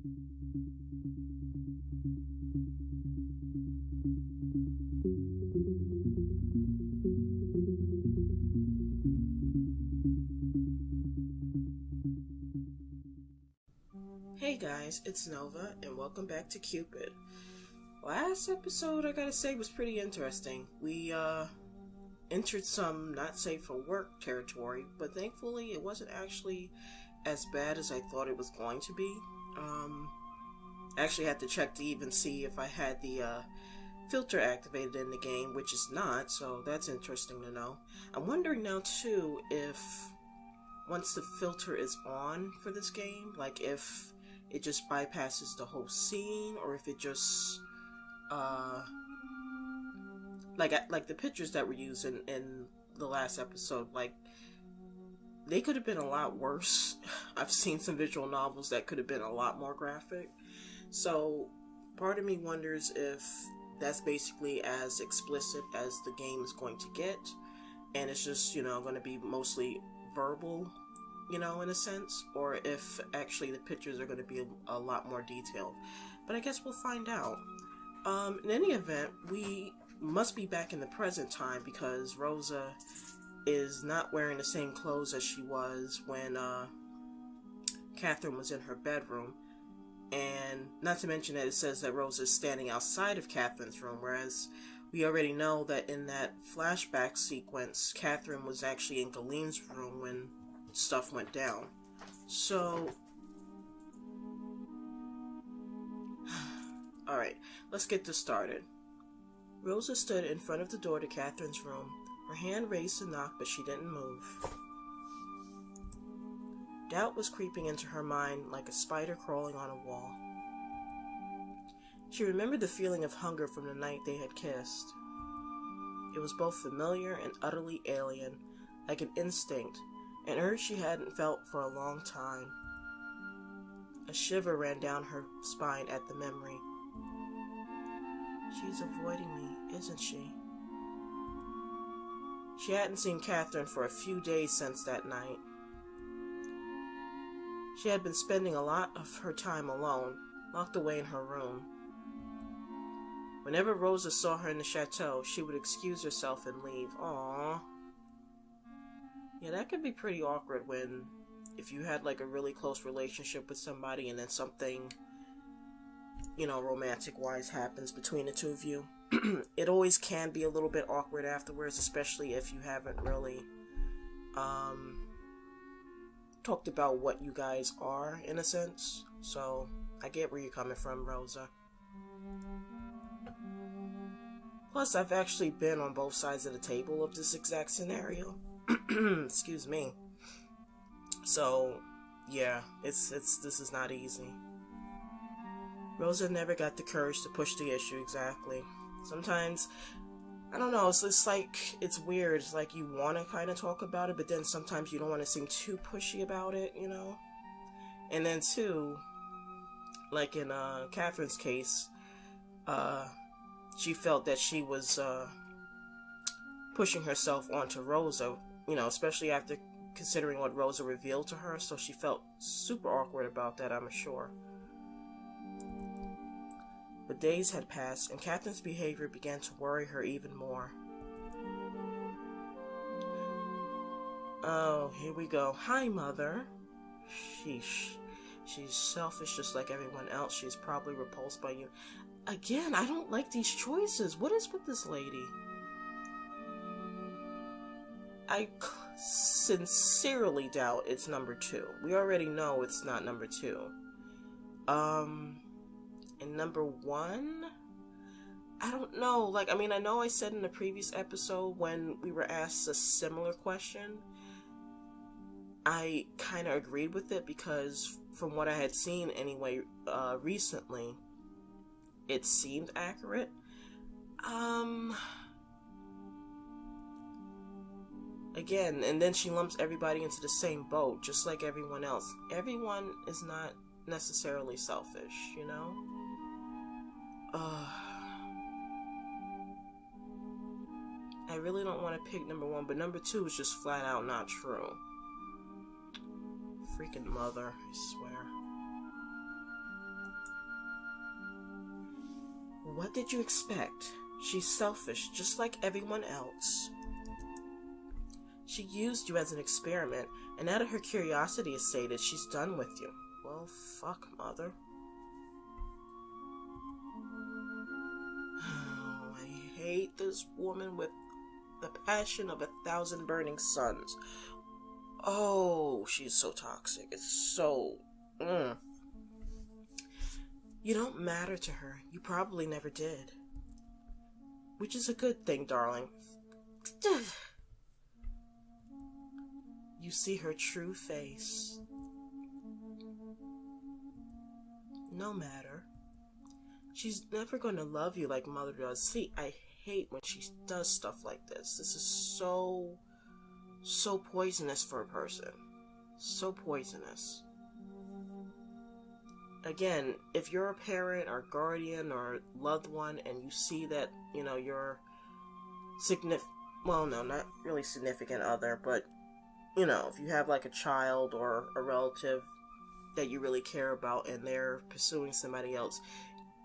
Hey guys, it's Nova, and welcome back to Cupid. Last episode, I gotta say, was pretty interesting. We, entered some not safe for work territory, but thankfully it wasn't actually as bad as I thought it was going to be. I actually had to check to even see if I had the, filter activated in the game, which is not, so that's interesting to know. I'm wondering now, too, if once the filter is on for this game, like if it just bypasses the whole scene, or if it just, like the pictures that were used in the last episode, like, they could have been a lot worse. I've seen some visual novels that could have been a lot more graphic. So, part of me wonders if that's basically as explicit as the game is going to get, and it's just, going to be mostly verbal, in a sense, or if actually the pictures are going to be a lot more detailed. But I guess we'll find out. In any event, we must be back in the present time because Rosa is not wearing the same clothes as she was when Catherine was in her bedroom. And not to mention that it says that Rosa is standing outside of Catherine's room, whereas we already know that in that flashback sequence, Catherine was actually in Galen's room when stuff went down. So, alright, let's get this started. Rosa stood in front of the door to Catherine's room, her hand raised to knock, but she didn't move. Doubt was creeping into her mind like a spider crawling on a wall. She remembered the feeling of hunger from the night they had kissed. It was both familiar and utterly alien, like an instinct, an urge she hadn't felt for a long time. A shiver ran down her spine at the memory. She's avoiding me, isn't she? She hadn't seen Catherine for a few days since that night. She had been spending a lot of her time alone, locked away in her room. Whenever Rosa saw her in the chateau, she would excuse herself and leave. Aww. Yeah, that could be pretty awkward if you had like a really close relationship with somebody and then something, romantic-wise happens between the two of you. It always can be a little bit awkward afterwards, especially if you haven't really, talked about what you guys are, in a sense. So, I get where you're coming from, Rosa. Plus, I've actually been on both sides of the table of this exact scenario. Excuse me. So, yeah, this is not easy. Rosa never got the courage to push the issue, exactly. Sometimes, I don't know, it's like, it's weird. It's like you want to kind of talk about it, but then sometimes you don't want to seem too pushy about it, And then too, like in Catherine's case, she felt that she was pushing herself onto Rosa, especially after considering what Rosa revealed to her, so she felt super awkward about that, I'm sure. But days had passed, and Catherine's behavior began to worry her even more. Oh, here we go. Hi, Mother. Sheesh. She's selfish just like everyone else. She's probably repulsed by you. Again, I don't like these choices. What is with this lady? I sincerely doubt it's number 2. We already know it's not number 2. And number 1? I don't know. I know I said in the previous episode when we were asked a similar question, I kind of agreed with it because from what I had seen anyway, recently, it seemed accurate. Again, and then she lumps everybody into the same boat, just like everyone else. Everyone is not necessarily selfish, I really don't want to pick number 1, but number 2 is just flat out not true. Freaking Mother, I swear. What did you expect? She's selfish, just like everyone else. She used you as an experiment, and out of her curiosity is sated, she's done with you. Well, fuck, mother. Oh, I hate this woman with the passion of 1,000 burning suns. Oh, she's so toxic. It's so... You don't matter to her. You probably never did. Which is a good thing, darling. You see her true face. No matter. She's never going to love you like Mother does. See, I hate when she does stuff like this. This is so poisonous for a person. So poisonous. Again, if you're a parent or guardian or loved one and you see that, you know, your well, no, not really significant other, but, you know, if you have like a child or a relative that you really care about and they're pursuing somebody else,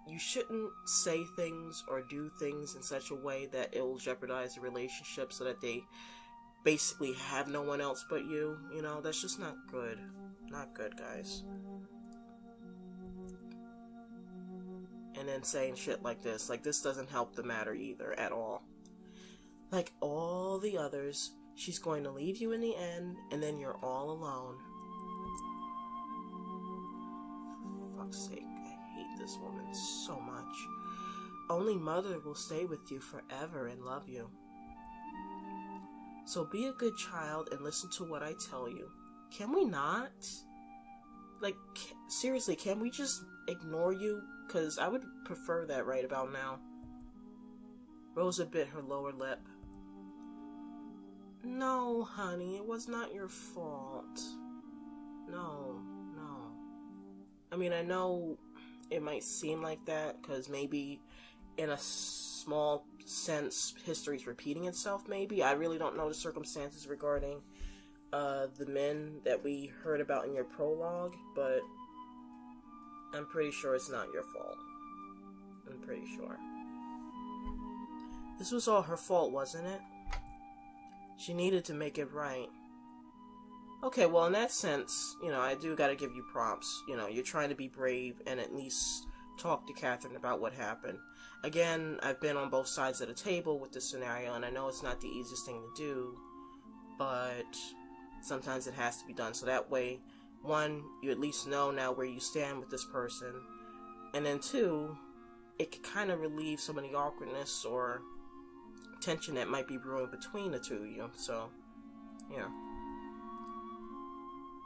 you shouldn't say things or do things in such a way that it will jeopardize the relationship so that they basically have no one else but you. You know, that's just not good. Not good, guys. And then saying shit like this doesn't help the matter either, at all. Like all the others, she's going to leave you in the end, and then you're all alone. For fuck's sake, I hate this woman so much. Only Mother will stay with you forever and love you. So be a good child and listen to what I tell you. Can we not? Like, seriously, can we just ignore you? Because I would prefer that right about now. Rosa bit her lower lip. No, honey, it was not your fault. No. I mean, I know it might seem like that, because maybe in a small sense, history's repeating itself, maybe. I really don't know the circumstances regarding the men that we heard about in your prologue, but I'm pretty sure it's not your fault. I'm pretty sure. This was all her fault, wasn't it? She needed to make it right. Okay, well, in that sense, you know, I do gotta give you props. You know, you're trying to be brave and at least talk to Catherine about what happened. Again, I've been on both sides of the table with this scenario, and I know it's not the easiest thing to do, but sometimes it has to be done. So that way, one, you at least know now where you stand with this person, and then two, it could kind of relieve some of the awkwardness or tension that might be brewing between the two of you. So, yeah.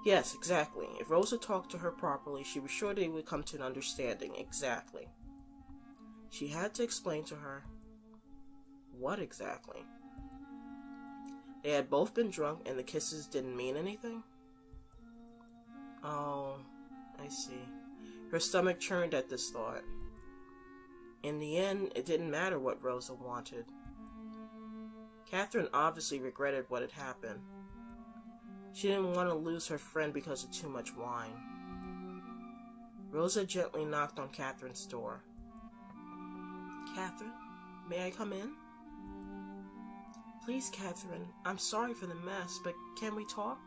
Yes, exactly. If Rosa talked to her properly, she was sure they would come to an understanding. Exactly. She had to explain to her. What exactly? They had both been drunk and the kisses didn't mean anything? Oh, I see. Her stomach churned at this thought. In the end, it didn't matter what Rosa wanted. Catherine obviously regretted what had happened. She didn't want to lose her friend because of too much wine. Rosa gently knocked on Catherine's door. Catherine, may I come in? Please, Catherine, I'm sorry for the mess, but can we talk?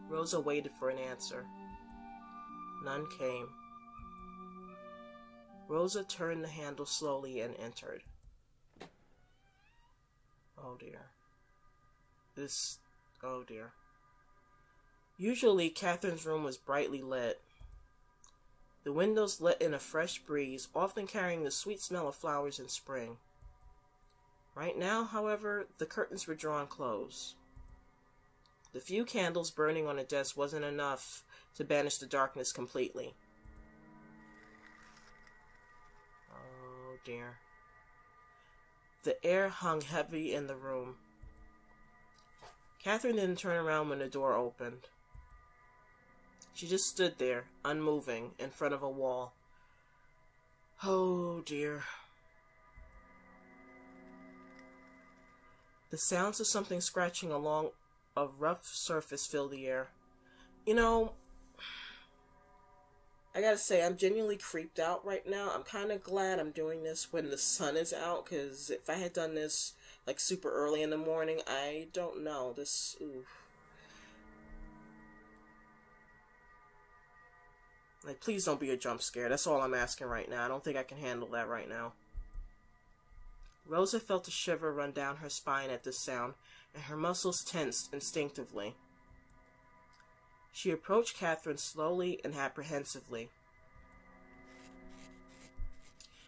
Rosa waited for an answer. None came. Rosa turned the handle slowly and entered. Oh dear. Oh dear. Usually, Catherine's room was brightly lit. The windows let in a fresh breeze, often carrying the sweet smell of flowers in spring. Right now, however, the curtains were drawn close. The few candles burning on the desk wasn't enough to banish the darkness completely. Oh dear. The air hung heavy in the room. Catherine didn't turn around when the door opened. She just stood there, unmoving, in front of a wall. Oh dear. The sounds of something scratching along a rough surface filled the air. You know, I gotta say, I'm genuinely creeped out right now. I'm kind of glad I'm doing this when the sun is out, because if I had done this like super early in the morning, I don't know. This, ooh. Like, please don't be a jump scare. That's all I'm asking right now. I don't think I can handle that right now. Rosa felt a shiver run down her spine at this sound, and her muscles tensed instinctively. She approached Catherine slowly and apprehensively.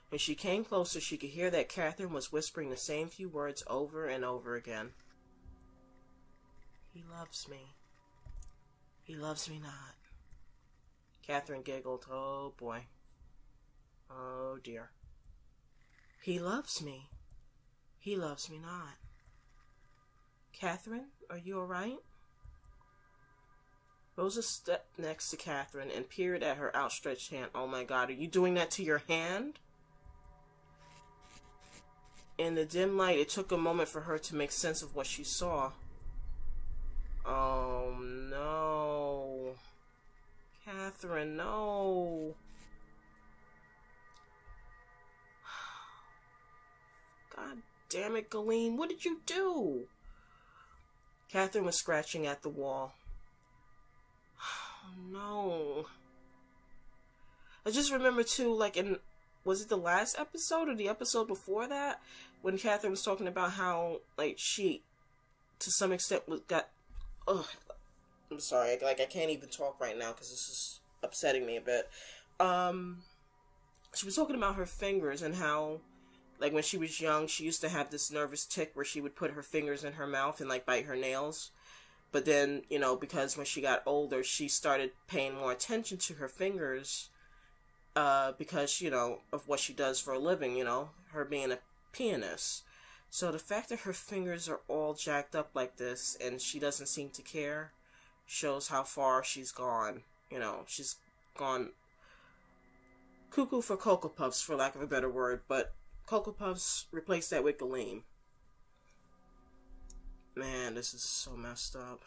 When she came closer, she could hear that Catherine was whispering the same few words over and over again. He loves me. He loves me not. Catherine giggled. Oh, boy. Oh, dear. He loves me. He loves me not. Catherine, are you all right? Rosa stepped next to Catherine and peered at her outstretched hand. Oh, my God. Are you doing that to your hand? In the dim light, it took a moment for her to make sense of what she saw. Oh, no. Catherine, no. God damn it, Galene. What did you do? Catherine was scratching at the wall. Oh, no. I just remember, too, like was it the last episode or the episode before that? When Catherine was talking about how, like, she, to some extent, ugh. I'm sorry, like, I can't even talk right now because this is upsetting me a bit. She was talking about her fingers and how, like, when she was young, she used to have this nervous tic where she would put her fingers in her mouth and, like, bite her nails. But then, you know, because when she got older, she started paying more attention to her fingers because, you know, of what she does for a living, you know, her being a pianist. So the fact that her fingers are all jacked up like this and she doesn't seem to care shows how far she's gone. You know, she's gone cuckoo for Cocoa Puffs, for lack of a better word, but Cocoa Puffs replaced that with Galeem. Man, this is so messed up.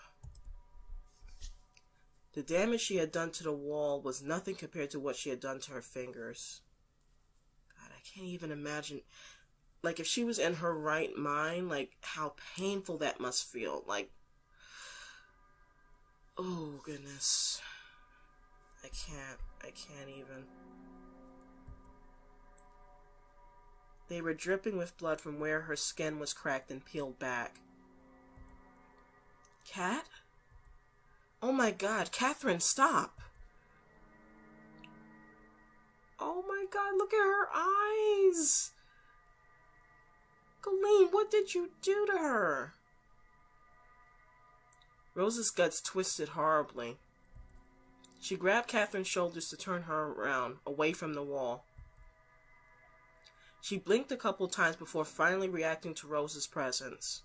The damage she had done to the wall was nothing compared to what she had done to her fingers. God, I can't even imagine. Like, if she was in her right mind, like, how painful that must feel. Like, oh, goodness. I can't even. They were dripping with blood from where her skin was cracked and peeled back. Cat? Oh my God, Catherine, stop! Oh my God, look at her eyes! Colleen, what did you do to her? Rosa's guts twisted horribly. She grabbed Catherine's shoulders to turn her around, away from the wall. She blinked a couple times before finally reacting to Rosa's presence.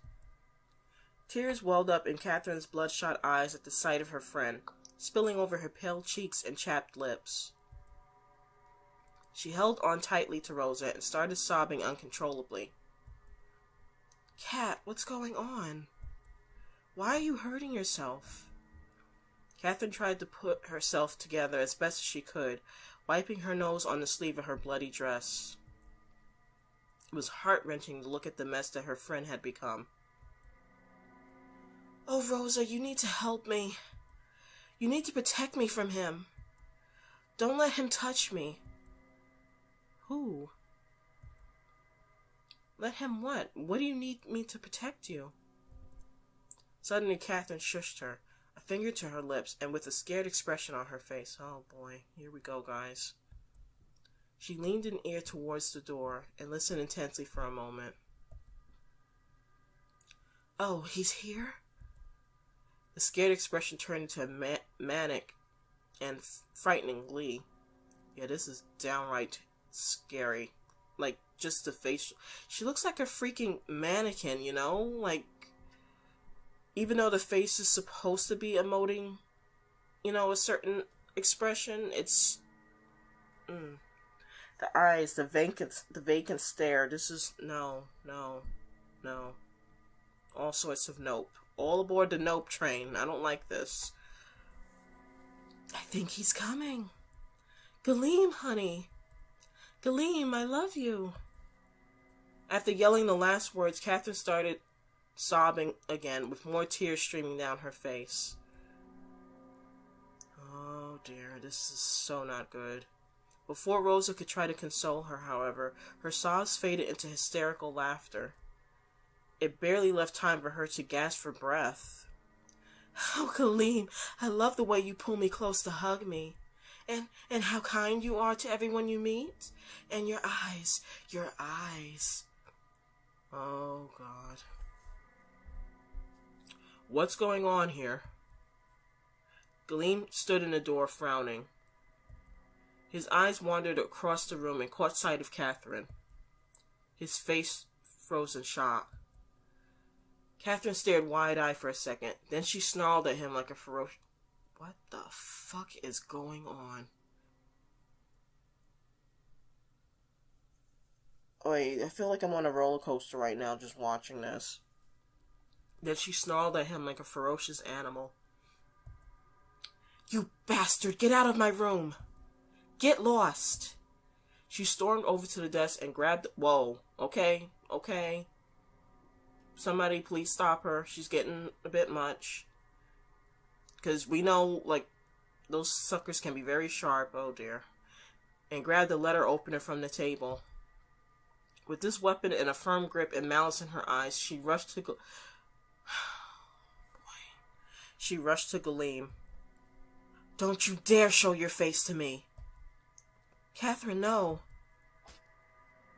Tears welled up in Catherine's bloodshot eyes at the sight of her friend, spilling over her pale cheeks and chapped lips. She held on tightly to Rosa and started sobbing uncontrollably. Cat, what's going on? Why are you hurting yourself? Catherine tried to put herself together as best as she could, wiping her nose on the sleeve of her bloody dress. It was heart-wrenching to look at the mess that her friend had become. Oh, Rosa, you need to help me. You need to protect me from him. Don't let him touch me. Who? Let him what? What do you need me to protect you? Suddenly, Catherine shushed her, a finger to her lips, and with a scared expression on her face. Oh boy, here we go, guys. She leaned an ear towards the door and listened intensely for a moment. Oh, he's here? The scared expression turned into a manic and frightening glee. Yeah, this is downright scary. Like, just the face. She looks like a freaking mannequin, you know? Like, even though the face is supposed to be emoting, you know, a certain expression, it's... The eyes, the vacant stare. This is... No. All sorts of nope. All aboard the nope train. I don't like this. I think he's coming. Galeem, honey. Galeem, I love you. After yelling the last words, Catherine started sobbing again, with more tears streaming down her face. Oh dear, this is so not good. Before Rosa could try to console her, however, her sobs faded into hysterical laughter. It barely left time for her to gasp for breath. Oh, Galeem, I love the way you pull me close to hug me. And how kind you are to everyone you meet. And your eyes. Oh, God. What's going on here? Galeem stood in the door, frowning. His eyes wandered across the room and caught sight of Catherine. His face froze in shock. Catherine stared wide-eyed for a second. Then she snarled at him like a ferocious... What the fuck is going on? Wait, I feel like I'm on a roller coaster right now just watching this. Then she snarled at him like a ferocious animal. You bastard, get out of my room! Get lost! She stormed over to the desk and grabbed... Whoa, okay. Somebody please stop her. She's getting a bit much. Because we know, like, those suckers can be very sharp. Oh, dear. And grabbed the letter opener from the table. With this weapon in a firm grip and malice in her eyes, she rushed to Galeem. Don't you dare show your face to me. Catherine, no.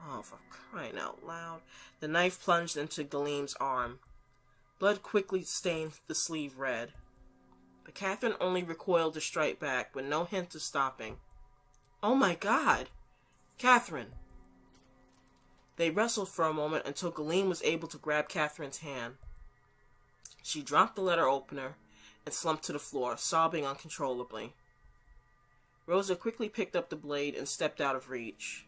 Oh, for crying out loud. The knife plunged into Galeem's arm. Blood quickly stained the sleeve red. But Catherine only recoiled to strike back, with no hint of stopping. Oh my God! Catherine! They wrestled for a moment until Galeem was able to grab Catherine's hand. She dropped the letter opener and slumped to the floor, sobbing uncontrollably. Rosa quickly picked up the blade and stepped out of reach.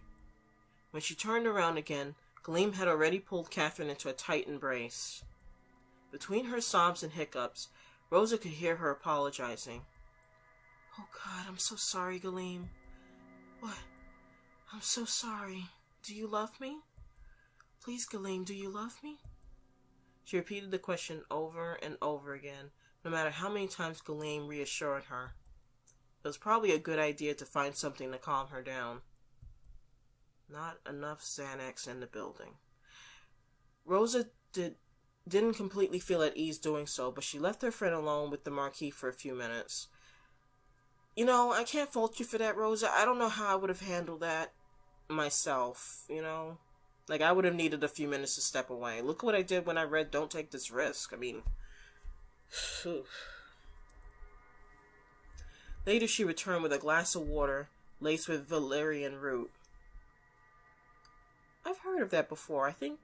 When she turned around again, Galeem had already pulled Catherine into a tight embrace. Between her sobs and hiccups, Rosa could hear her apologizing. Oh God, I'm so sorry, Galeem. What? I'm so sorry. Do you love me? Please, Galeem, do you love me? She repeated the question over and over again, no matter how many times Galeem reassured her. It was probably a good idea to find something to calm her down. Not enough Xanax in the building. Rosa didn't completely feel at ease doing so, but she left her friend alone with the Marquis for a few minutes. You know, I can't fault you for that, Rosa. I don't know how I would have handled that myself, you know? Like, I would have needed a few minutes to step away. Look what I did when I read Don't Take This Risk. I mean... Phew. Later, she returned with a glass of water laced with valerian root. I've heard of that before. I think...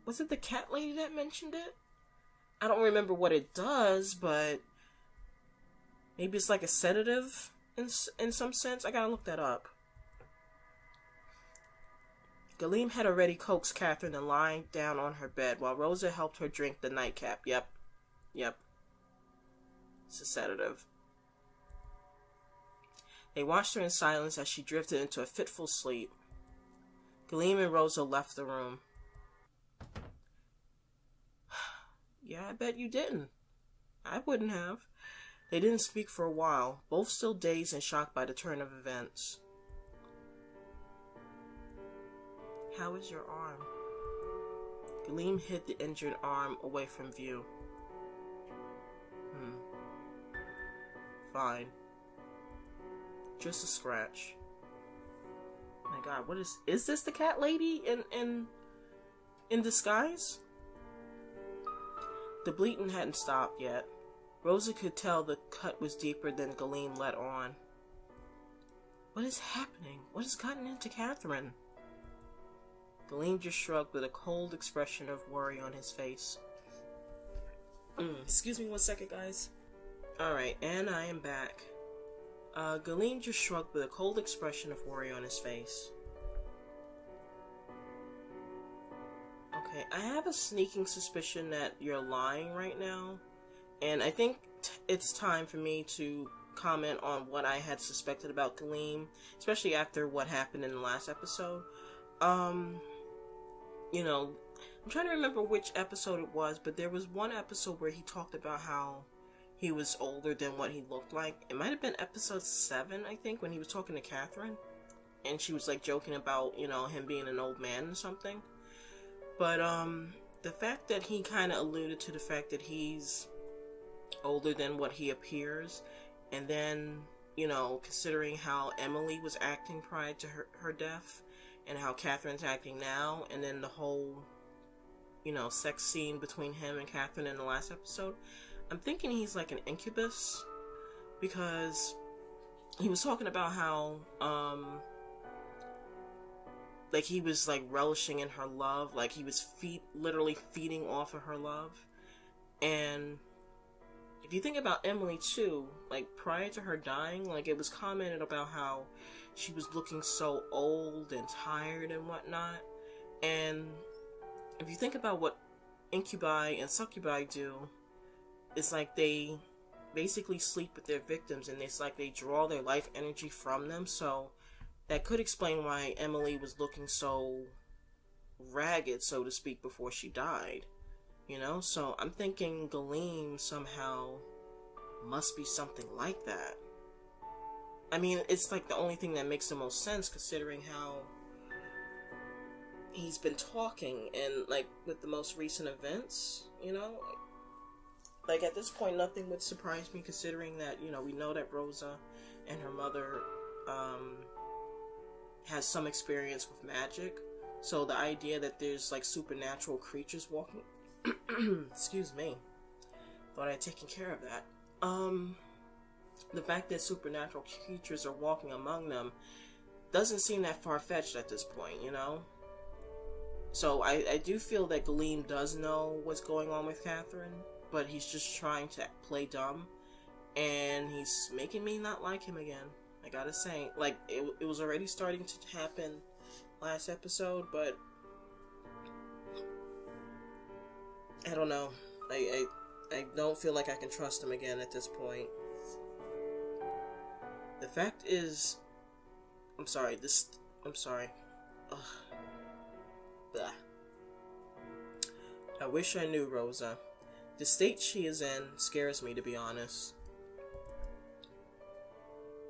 Was it the cat lady that mentioned it? I don't remember what it does, but... Maybe it's like a sedative in some sense? I gotta look that up. Galeem had already coaxed Catherine to lie down on her bed while Rosa helped her drink the nightcap. Yep. It's a sedative. They watched her in silence as she drifted into a fitful sleep. Galeem and Rosa left the room. Yeah, I bet you didn't. I wouldn't have. They didn't speak for a while, both still dazed and shocked by the turn of events. How is your arm? Galeem hid the injured arm away from view. Fine. Just a scratch. My God, what is this the cat lady in disguise? The bleeding hadn't stopped yet. Rosa could tell the cut was deeper than Galeem let on. What is happening? What has gotten into Catherine? Galeem just shrugged with a cold expression of worry on his face. Excuse me one second, guys. Alright, and I am back. Galeem just shrugged with a cold expression of worry on his face. Okay, I have a sneaking suspicion that you're lying right now. And I think it's time for me to comment on what I had suspected about Galeem, especially after what happened in the last episode. You know, I'm trying to remember which episode it was, but there was one episode where he talked about how he was older than what he looked like. It might have been episode 7, I think, when he was talking to Catherine, and she was like joking about, you know, him being an old man or something. But the fact that he kind of alluded to the fact that he's older than what he appears, and then, you know, considering how Emily was acting prior to her death, and how Catherine's acting now, and then the whole, you know, sex scene between him and Catherine in the last episode, I'm thinking he's like an incubus, because he was talking about how, like, he was, like, relishing in her love, like, he was literally feeding off of her love. And if you think about Emily, too, like, prior to her dying, like, it was commented about how she was looking so old and tired and whatnot. And if you think about what incubi and succubi do, it's like they basically sleep with their victims, and it's like they draw their life energy from them. So that could explain why Emily was looking so ragged, so to speak, before she died. You know? So I'm thinking Galeem somehow must be something like that. I mean, it's like the only thing that makes the most sense, considering how he's been talking and, like, with the most recent events, you know? Like, at this point, nothing would surprise me, considering that, you know, we know that Rosa and her mother has some experience with magic. So the idea that there's, like, supernatural creatures walking... Excuse me. Thought I had taken care of that. The fact that supernatural creatures are walking among them doesn't seem that far-fetched at this point, you know? So I do feel that Galeem does know what's going on with Catherine, but he's just trying to play dumb, and he's making me not like him again. I gotta say, like, it was already starting to happen last episode, but I don't know. I don't feel like I can trust him again at this point. The fact is, I'm sorry. Ugh. Blah. I wish I knew Rosa. The state she is in scares me, to be honest.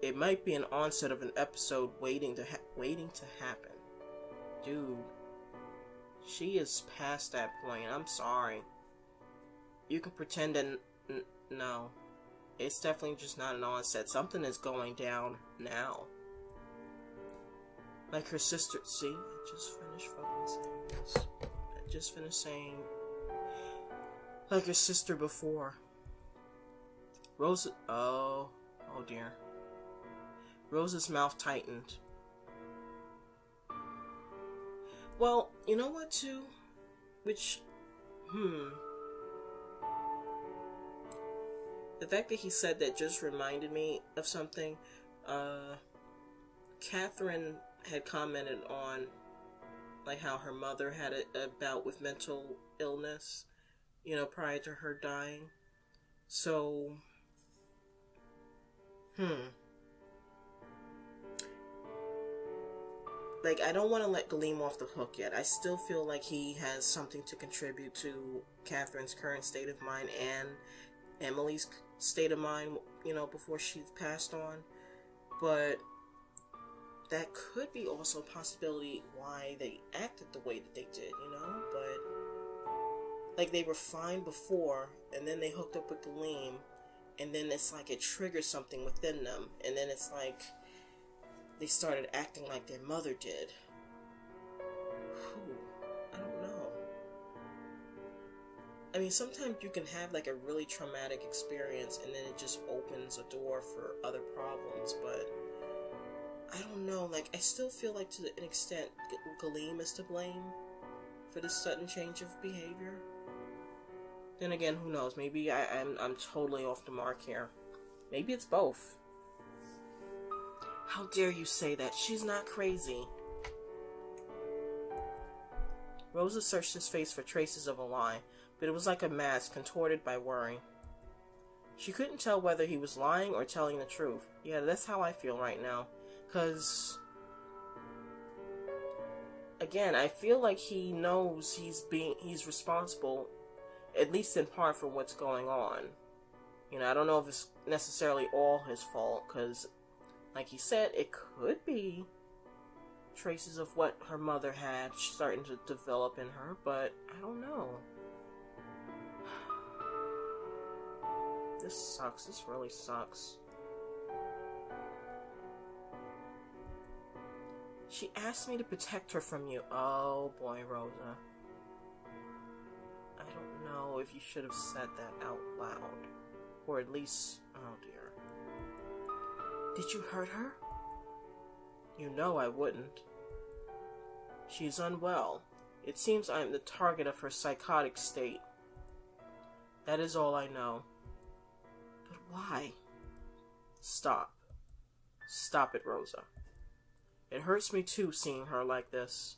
It might be an onset of an episode waiting to happen. Dude, she is past that point. I'm sorry. You can pretend that no. It's definitely just not an onset. Something is going down now. Like her sister. See? I just finished fucking saying this. I just finished saying... like her sister before. Rosa... Oh dear. Rosa's mouth tightened. Well, you know what, too? Which... The fact that he said that just reminded me of something. Catherine had commented on, like, how her mother had a bout with mental illness, you know, prior to her dying. So, like, I don't want to let Galeem off the hook yet. I still feel like he has something to contribute to Catherine's current state of mind and Emily's state of mind, you know, before she passed on. But that could be also a possibility why they acted the way that they did, you know? But, like, they were fine before, and then they hooked up with Galeem, and then it's like it triggers something within them, and then it's like they started acting like their mother did. I don't know. I mean, sometimes you can have, like, a really traumatic experience, and then it just opens a door for other problems, but I don't know, like, I still feel like to an extent Galeem is to blame for this sudden change of behavior. Then again, who knows, maybe I'm totally off the mark here. Maybe it's both. How dare you say that? She's not crazy. Rosa searched his face for traces of a lie, but it was like a mask contorted by worry. She couldn't tell whether he was lying or telling the truth. Yeah, that's how I feel right now. Because, again, I feel like he knows he's responsible, at least in part, for what's going on. You know, I don't know if it's necessarily all his fault, because, like he said, it could be traces of what her mother had starting to develop in her, but I don't know. This sucks. This really sucks. She asked me to protect her from you. Oh boy, Rosa. I don't know if you should have said that out loud. Or at least, oh dear. Did you hurt her? You know I wouldn't. She's unwell. It seems I am the target of her psychotic state. That is all I know. But why? Stop. Stop it, Rosa. It hurts me too seeing her like this.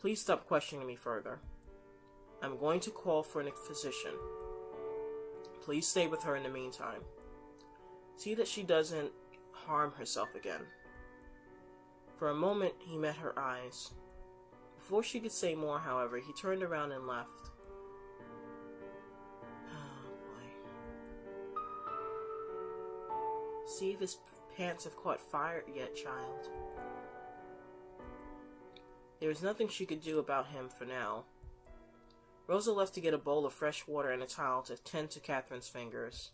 Please stop questioning me further. I'm going to call for a physician. Please stay with her in the meantime. See that she doesn't harm herself again. For a moment, he met her eyes. Before she could say more, however, he turned around and left. Oh, boy. See if his pants have caught fire yet, child. There was nothing she could do about him for now. Rosa left to get a bowl of fresh water and a towel to tend to Catherine's fingers.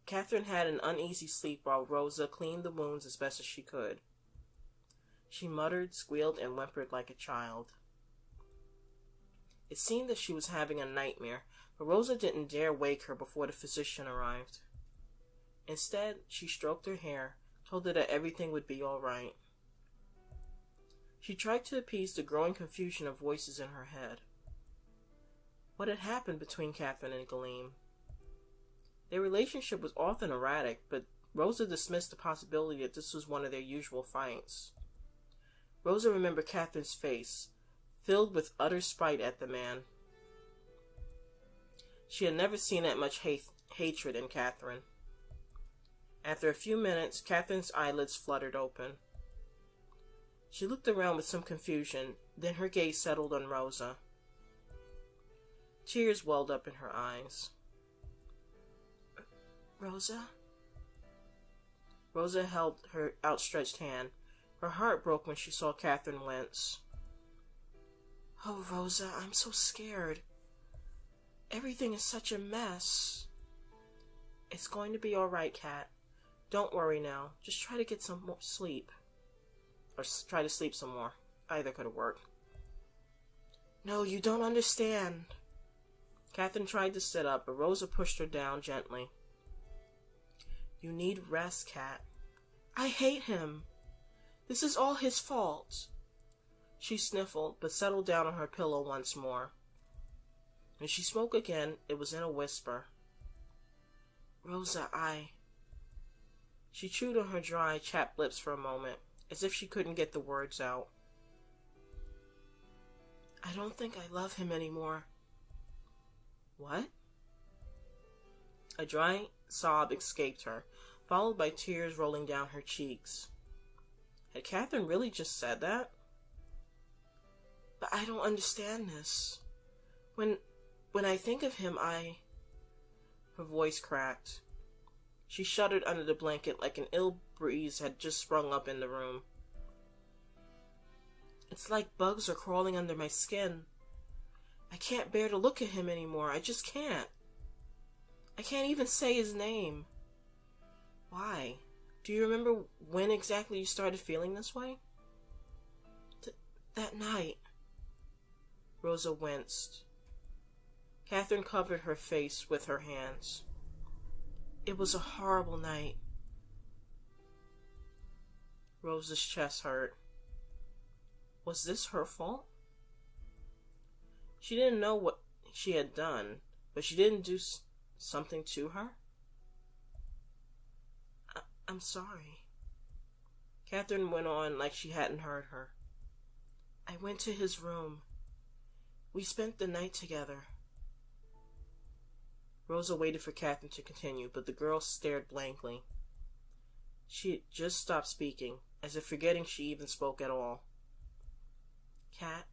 Catherine had an uneasy sleep while Rosa cleaned the wounds as best as she could. She muttered, squealed, and whimpered like a child. It seemed that she was having a nightmare, but Rosa didn't dare wake her before the physician arrived. Instead, she stroked her hair, told her that everything would be all right. She tried to appease the growing confusion of voices in her head. What had happened between Catherine and Galeem? Their relationship was often erratic, but Rosa dismissed the possibility that this was one of their usual fights. Rosa remembered Catherine's face, filled with utter spite at the man. She had never seen that much hatred in Catherine. After a few minutes, Catherine's eyelids fluttered open. She looked around with some confusion, then her gaze settled on Rosa. Tears welled up in her eyes. Rosa? Rosa held her outstretched hand. Her heart broke when she saw Catherine wince. Oh, Rosa, I'm so scared. Everything is such a mess. It's going to be all right, Cat. Don't worry now. Just try to get some more sleep. Or try to sleep some more. Either could have worked. No, you don't understand. Catherine tried to sit up, but Rosa pushed her down gently. You need rest, Cat. I hate him. This is all his fault. She sniffled, but settled down on her pillow once more. When she spoke again, it was in a whisper. Rosa, She chewed on her dry, chapped lips for a moment, as if she couldn't get the words out. I don't think I love him anymore. What? A dry sob escaped her, followed by tears rolling down her cheeks. Had Catherine really just said that? But I don't understand this. When I think of him, Her voice cracked. She shuddered under the blanket like an ill breeze had just sprung up in the room. It's like bugs are crawling under my skin. I can't bear to look at him anymore. I just can't. I can't even say his name. Why? Do you remember when exactly you started feeling this way? That night. Rosa winced. Catherine covered her face with her hands. It was a horrible night. Rosa's chest hurt. Was this her fault? She didn't know what she had done, but she didn't do something to her? I'm sorry. Catherine went on like she hadn't heard her. I went to his room. We spent the night together. Rosa waited for Catherine to continue, but the girl stared blankly. She had just stopped speaking, as if forgetting she even spoke at all. Cat,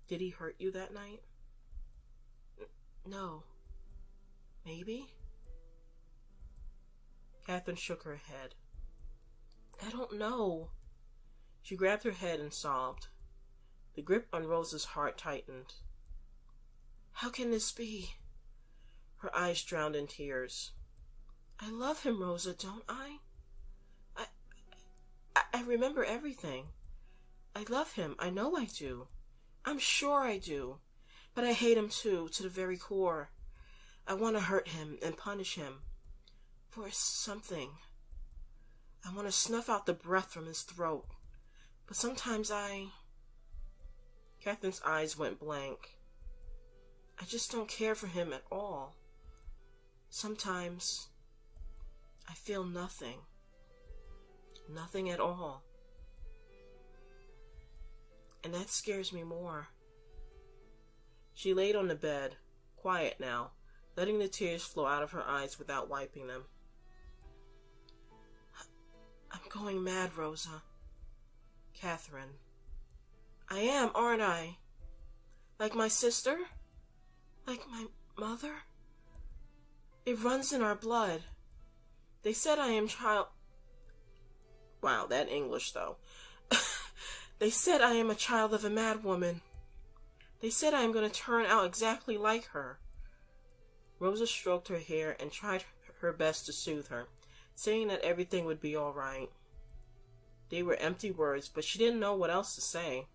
did he hurt you that night? No. Maybe? Catherine shook her head. I don't know. She grabbed her head and sobbed. The grip on Rosa's heart tightened. How can this be? Her eyes drowned in tears. I love him, Rosa, don't I? I remember everything. I love him. I know I do. I'm sure I do. But I hate him too, to the very core. I want to hurt him and punish him. For something. I want to snuff out the breath from his throat. But sometimes Catherine's eyes went blank. I just don't care for him at all. Sometimes I feel nothing. Nothing at all. And that scares me more. She laid on the bed, quiet now, letting the tears flow out of her eyes without wiping them. I'm going mad, Rosa. Catherine. I am, aren't I? Like my sister? Like my mother? It runs in our blood. They said I am Wow, that English, though. They said I am a child of a mad woman. They said I am going to turn out exactly like her. Rosa stroked her hair and tried her best to soothe her, saying that everything would be all right. They were empty words, but she didn't know what else to say.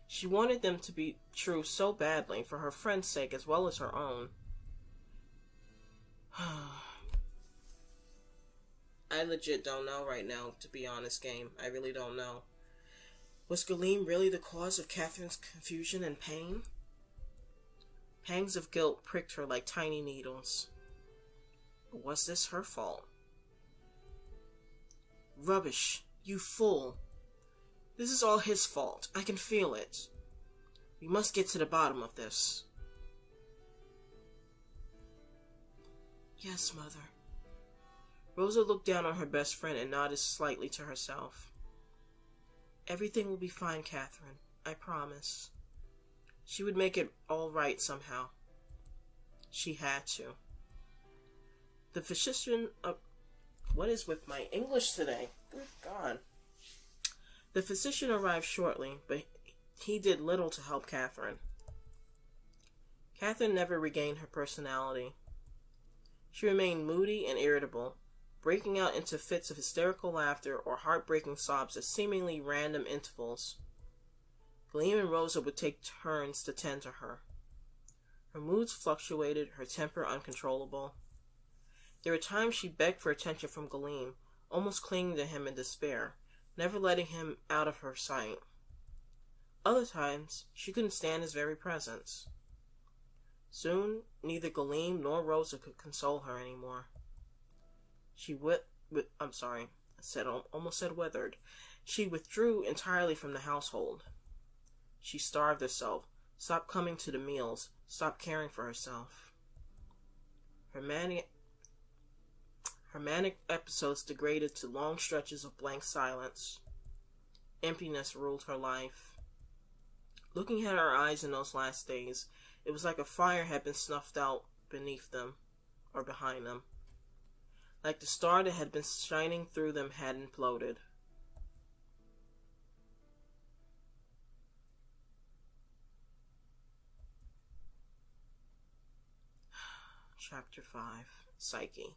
She wanted them to be true so badly, for her friend's sake as well as her own. I legit don't know right now, to be honest, game. I really don't know. Was Galeem really the cause of Catherine's confusion and pain? Pangs of guilt pricked her like tiny needles. Or was this her fault? Rubbish, you fool. This is all his fault. I can feel it. We must get to the bottom of this. Yes, Mother. Rosa looked down on her best friend and nodded slightly to herself. Everything will be fine, Catherine. I promise. She would make it all right somehow. She had to. The physician... what is with my English today? Good God. The physician arrived shortly, but he did little to help Catherine. Catherine never regained her personality. She remained moody and irritable, breaking out into fits of hysterical laughter or heartbreaking sobs at seemingly random intervals. Galeem and Rosa would take turns to tend to her. Her moods fluctuated, her temper uncontrollable. There were times she begged for attention from Galeem, almost clinging to him in despair, never letting him out of her sight. Other times, she couldn't stand his very presence. Soon, neither Galeem nor Rosa could console her anymore. She almost said withered. She withdrew entirely from the household. She starved herself, stopped coming to the meals, stopped caring for herself. Her manic episodes degraded to long stretches of blank silence. Emptiness ruled her life. Looking at her eyes in those last days, it was like a fire had been snuffed out beneath them, or behind them. Like the star that had been shining through them had imploded. Chapter 5. Psyche.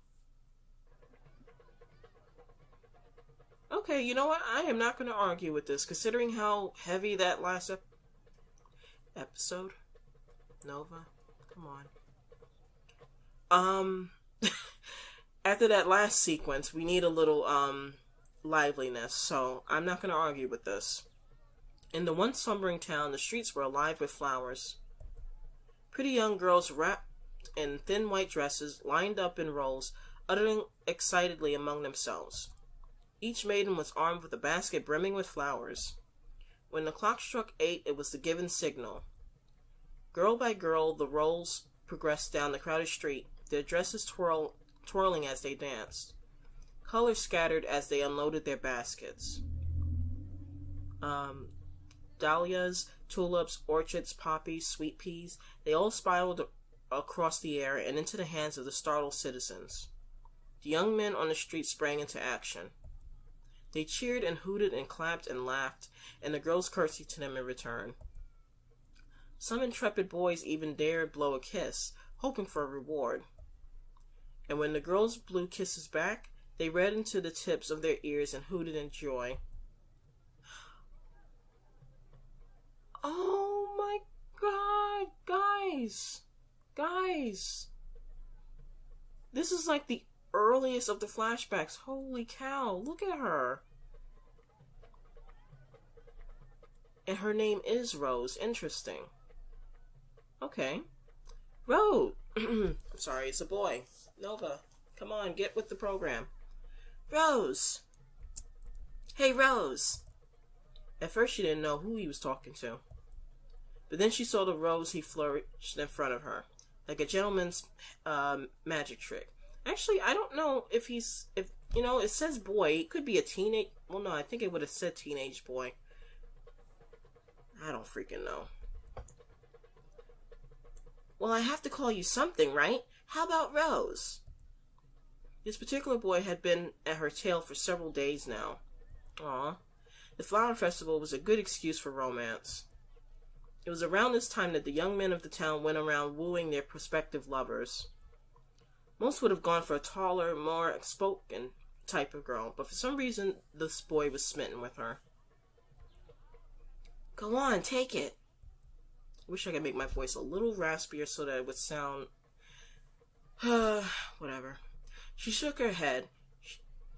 Okay, you know what? I am not going to argue with this, considering how heavy that last episode... Nova? Come on. After that last sequence, we need a little, liveliness, so I'm not going to argue with this. In the once slumbering town, the streets were alive with flowers. Pretty young girls wrapped in thin white dresses, lined up in rows, uttering excitedly among themselves. Each maiden was armed with a basket brimming with flowers. When the clock struck 8, it was the given signal. Girl by girl, the rolls progressed down the crowded street, their dresses twirling as they danced. Colors scattered as they unloaded their baskets. Dahlias, tulips, orchids, poppies, sweet peas, they all spiraled across the air and into the hands of the startled citizens. The young men on the street sprang into action. They cheered and hooted and clapped and laughed, and the girls curtsied to them in return. Some intrepid boys even dared blow a kiss, hoping for a reward. And when the girls blew kisses back, they read into the tips of their ears and hooted in joy. Oh my god, guys! Guys! This is like the earliest of the flashbacks. Holy cow, look at her. And her name is Rose. Interesting. Okay. Rose! I'm sorry, it's a boy. Nova, come on, get with the program. Rose! Hey, Rose! At first she didn't know who he was talking to. But then she saw the rose he flourished in front of her, like a gentleman's magic trick. Actually, I don't know if it says boy. It could be a teenage, well no, I think it would have said teenage boy. I don't freaking know. Well, I have to call you something, right? How about Rose? This particular boy had been at her tail for several days now. Aw. The flower festival was a good excuse for romance. It was around this time that the young men of the town went around wooing their prospective lovers. Most would have gone for a taller, more outspoken type of girl, but for some reason this boy was smitten with her. Go on, take it. Wish I could make my voice a little raspier so that it would sound... whatever. She shook her head.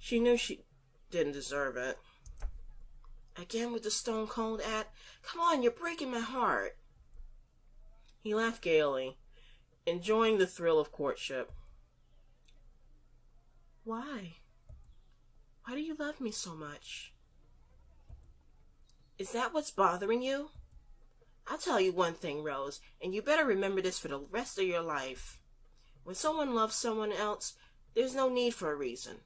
She knew she didn't deserve it. Again with the stone-cold at? Come on, you're breaking my heart. He laughed gaily, enjoying the thrill of courtship. Why? Why do you love me so much? Is that what's bothering you? I'll tell you one thing, Rose, and you better remember this for the rest of your life. When someone loves someone else, there's no need for a reason.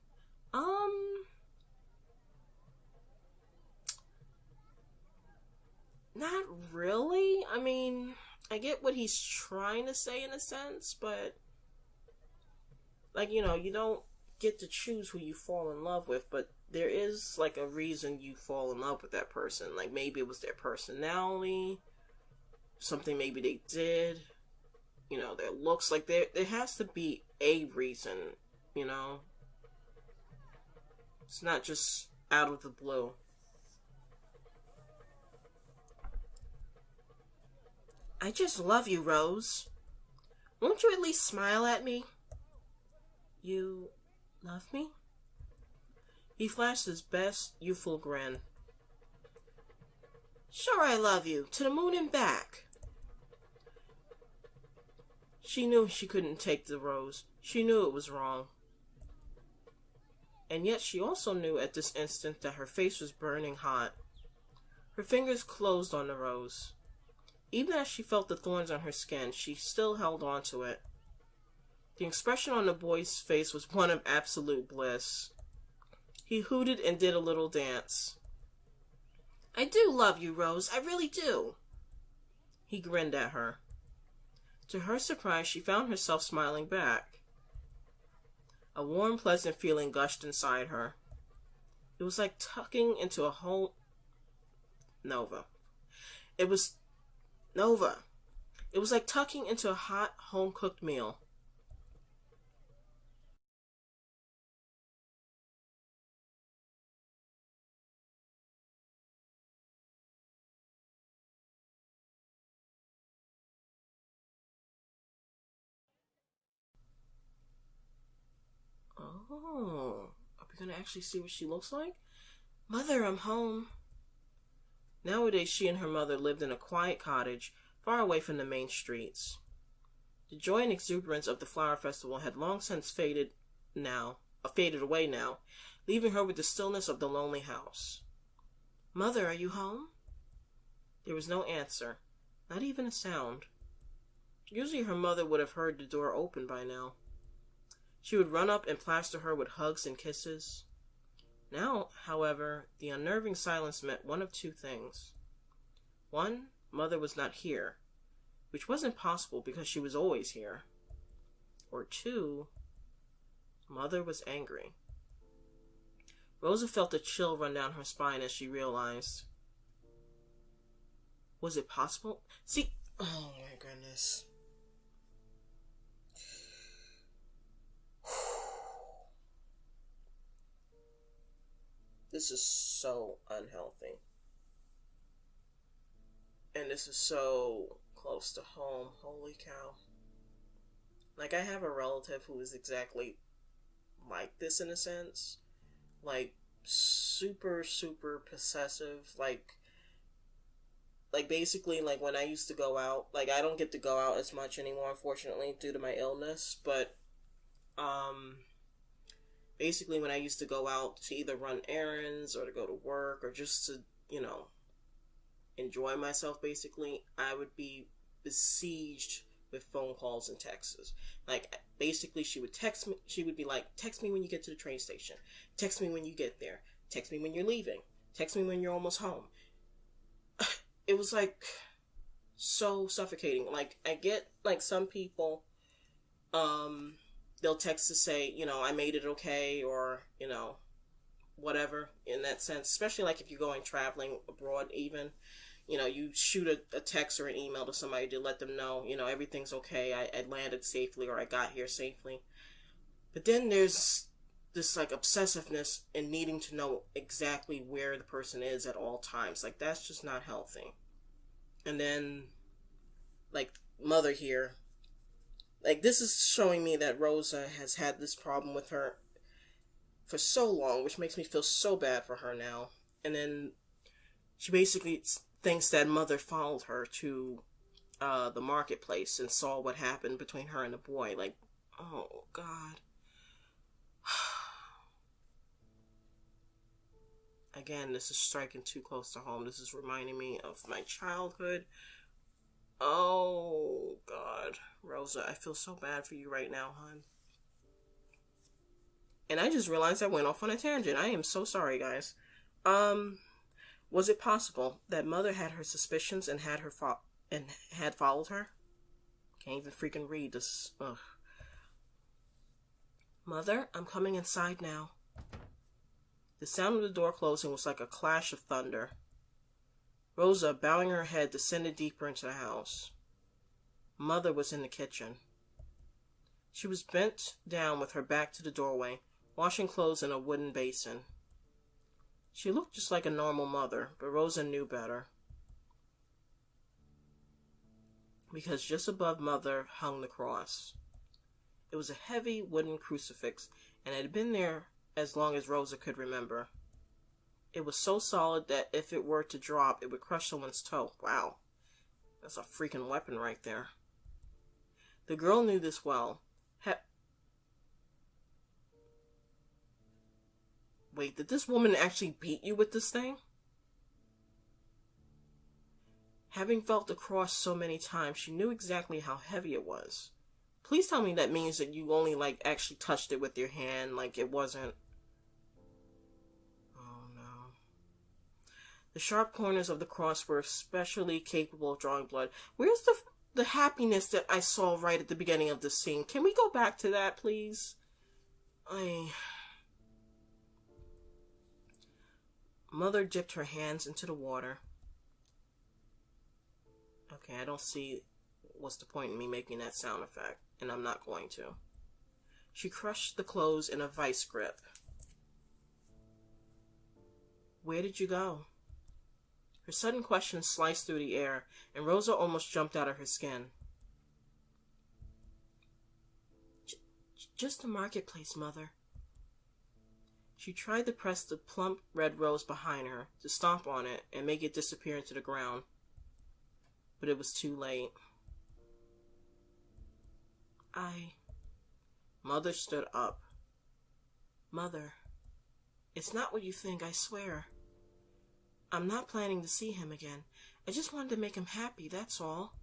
Not really. I mean, I get what he's trying to say in a sense, but like, you don't get to choose who you fall in love with, but there is like a reason you fall in love with that person. Like maybe it was their personality, something maybe they did, their looks. Like there has to be a reason, It's not just out of the blue. I just love you, Rose. Won't you at least smile at me? You love me? He flashed his best youthful grin. Sure I love you, to the moon and back. She knew she couldn't take the rose. She knew it was wrong. And yet she also knew at this instant that her face was burning hot. Her fingers closed on the rose. Even as she felt the thorns on her skin, she still held on to it. The expression on the boy's face was one of absolute bliss. He hooted and did a little dance. I do love you, Rose. I really do. He grinned at her. To her surprise, she found herself smiling back. A warm, pleasant feeling gushed inside her. It was like tucking into a whole... Nova. It was like tucking into a hot, home-cooked meal. Oh, are we going to actually see what she looks like? Mother, I'm home. Nowadays, she and her mother lived in a quiet cottage, far away from the main streets. The joy and exuberance of the flower festival had long since faded away now, leaving her with the stillness of the lonely house. Mother, are you home? There was no answer, not even a sound. Usually her mother would have heard the door open by now. She would run up and plaster her with hugs and kisses. Now, however, the unnerving silence meant one of two things. One, Mother was not here, which wasn't possible because she was always here. Or two, Mother was angry. Rosa felt a chill run down her spine as she realized. Was it possible? See, oh my goodness. This is so unhealthy. And this is so close to home. Holy cow. Like, I have a relative who is exactly like this in a sense. Like, super, super possessive. Like basically, like, when I used to go out, like, I don't get to go out as much anymore, unfortunately, due to my illness, but, basically, when I used to go out to either run errands or to go to work or just to, enjoy myself, basically, I would be besieged with phone calls and texts. Like, basically, she would text me. She would be like, text me when you get to the train station. Text me when you get there. Text me when you're leaving. Text me when you're almost home. It was, like, so suffocating. Like, I get, like, some people, they'll text to say, I made it okay, or, whatever, in that sense. Especially, like, if you're going traveling abroad, even. You shoot a text or an email to somebody to let them know, everything's okay, I landed safely, or I got here safely. But then there's this, like, obsessiveness in needing to know exactly where the person is at all times. Like, that's just not healthy. And then, like, Mother here, like, this is showing me that Rosa has had this problem with her for so long, which makes me feel so bad for her now. And then she basically thinks that Mother followed her to the marketplace and saw what happened between her and the boy. Like, oh, God. Again, this is striking too close to home. This is reminding me of my childhood. Oh, God. Rosa, I feel so bad for you right now, hon. And I just realized I went off on a tangent. I am so sorry, guys. Was it possible that Mother had her suspicions and had followed her? Can't even freaking read this. Ugh. Mother, I'm coming inside now. The sound of the door closing was like a clash of thunder. Rosa, bowing her head, descended deeper into the house. Mother was in the kitchen. She was bent down with her back to the doorway, washing clothes in a wooden basin. She looked just like a normal mother, but Rosa knew better. Because just above Mother hung the cross. It was a heavy wooden crucifix, and it had been there as long as Rosa could remember. It was so solid that if it were to drop, it would crush someone's toe. Wow. That's a freaking weapon right there. The girl knew this well. Wait, did this woman actually beat you with this thing? Having felt the cross so many times, she knew exactly how heavy it was. Please tell me that means that you only, like, actually touched it with your hand, like it wasn't... Oh, no. The sharp corners of the cross were especially capable of drawing blood. Where's the happiness that I saw right at the beginning of the scene? Can we go back to that, please? Mother dipped her hands into the water. Okay, I don't see what's the point in me making that sound effect, and I'm not going to. She crushed the clothes in a vice grip. Where did you go? Her sudden question sliced through the air, and Rosa almost jumped out of her skin. Just the marketplace, Mother. She tried to press the plump red rose behind her, to stomp on it and make it disappear into the ground. But it was too late. Mother stood up. Mother, it's not what you think, I swear. I'm not planning to see him again. I just wanted to make him happy, that's all.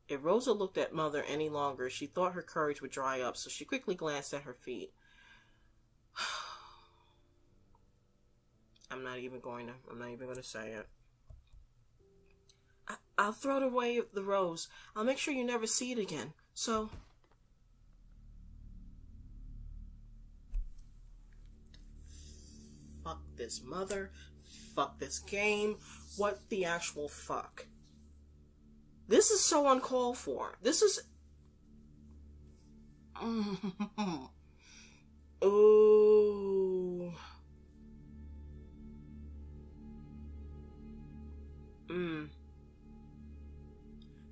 If Rosa looked at Mother any longer, she thought her courage would dry up, so she quickly glanced at her feet. I'm not even going to say it. I'll throw away the rose. I'll make sure you never see it again. So... Fuck this, Mother. Fuck this game. What the actual fuck? This is so uncalled for. This is... Ooh.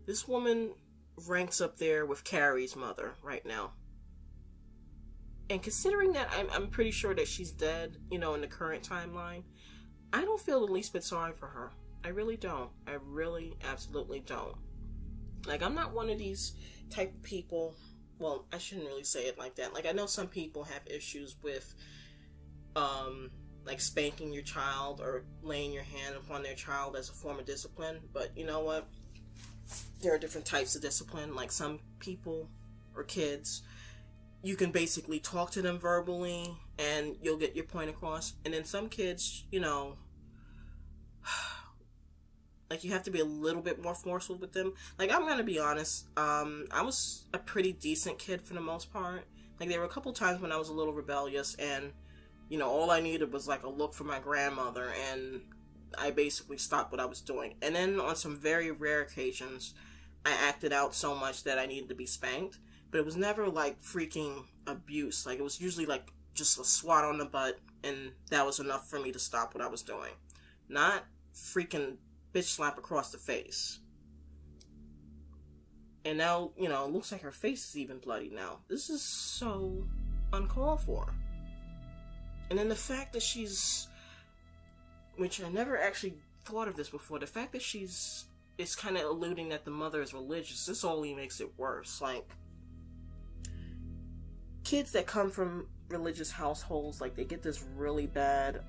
This woman ranks up there with Carrie's mother right now. And considering that I'm pretty sure that she's dead, in the current timeline, I don't feel the least bit sorry for her. I really don't. I really absolutely don't. Like, I'm not one of these type of people. Well, I shouldn't really say it like that. Like, I know some people have issues with, like, spanking your child or laying your hand upon their child as a form of discipline. But you know what? There are different types of discipline. Like, some people or kids, you can basically talk to them verbally and you'll get your point across. And then some kids, like, you have to be a little bit more forceful with them. Like, I'm gonna be honest, I was a pretty decent kid for the most part. Like, there were a couple times when I was a little rebellious and, all I needed was, like, a look from my grandmother and I basically stopped what I was doing. And then on some very rare occasions, I acted out so much that I needed to be spanked. But it was never, like, freaking abuse. Like, it was usually, like, just a swat on the butt, and that was enough for me to stop what I was doing. Not freaking bitch slap across the face. And now, it looks like her face is even bloody now. This is so uncalled for. And then the fact that she's... Which I never actually thought of this before. The fact that it's kind of alluding that the mother is religious. This only makes it worse. Like, kids that come from religious households, like, they get this really bad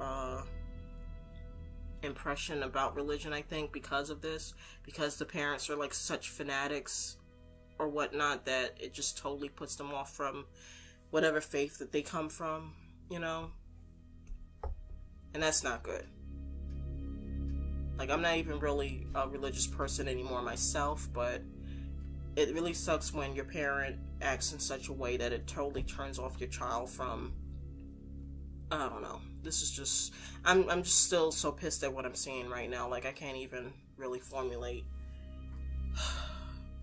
impression about religion, I think, because of this. Because the parents are, like, such fanatics or whatnot that it just totally puts them off from whatever faith that they come from, And that's not good. Like, I'm not even really a religious person anymore myself, but it really sucks when your parent acts in such a way that it totally turns off your child from, I don't know. This is just, I'm just still so pissed at what I'm seeing right now. Like, I can't even really formulate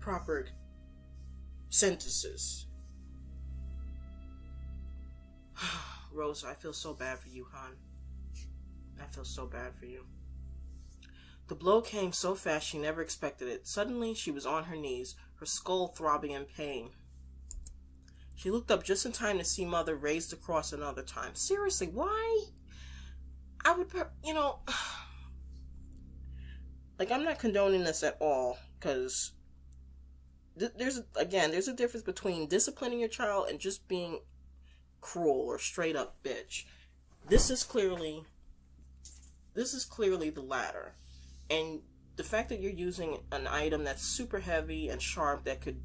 proper sentences. Rosa, I feel so bad for you, hon. I feel so bad for you. The blow came so fast she never expected it. Suddenly, she was on her knees, her skull throbbing in pain. She looked up just in time to see Mother raise the cross another time. Seriously, why? I would, like, I'm not condoning this at all, because there's a difference between disciplining your child and just being cruel or straight up bitch. This is clearly the latter. And the fact that you're using an item that's super heavy and sharp that could...